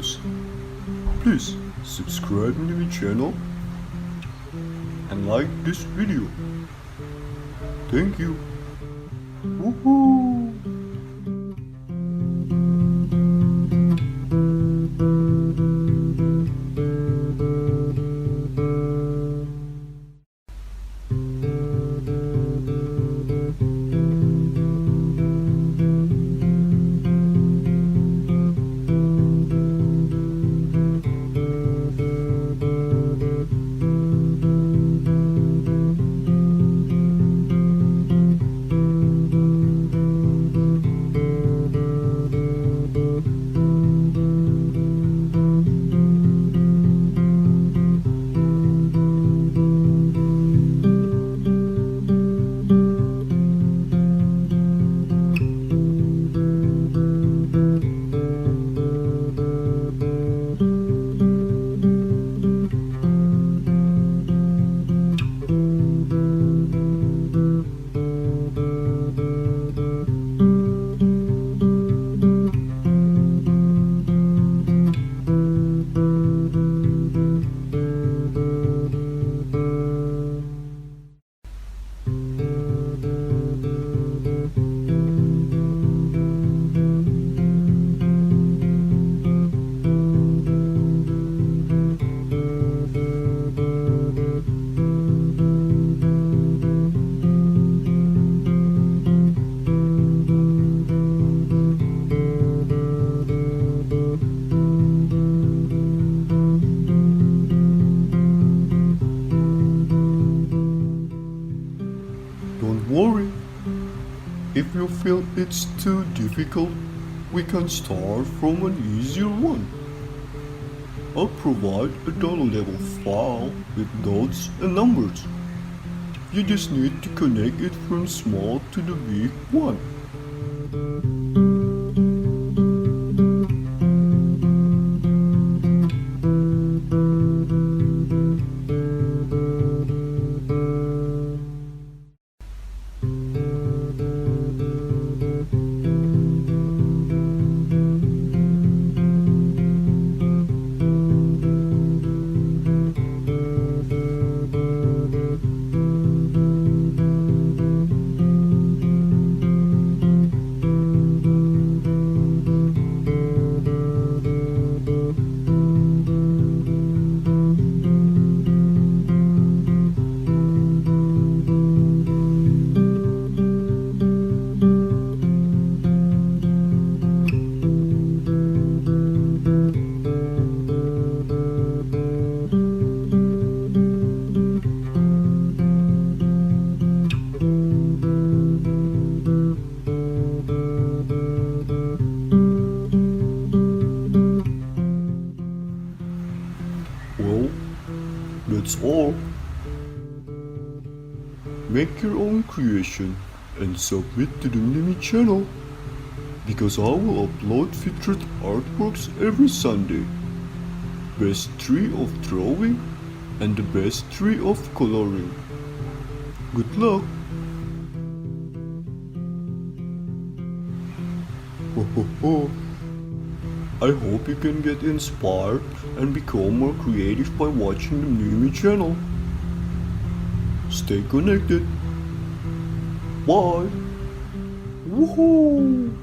course, please subscribe to the channel and like this video. Thank you. Woohoo! Don't worry, if you feel it's too difficult, we can start from an easier one. I'll provide a dollar-level file with notes and numbers. You just need to connect it from small to the big one. Well, that's all. Make your own creation and submit to the Mnimi channel, because I will upload featured artworks every Sunday. Best 3 of drawing and the best 3 of coloring. Good luck! Ho ho ho! I hope you can get inspired and become more creative by watching the Mnimi channel. Stay connected. Bye. Woohoo!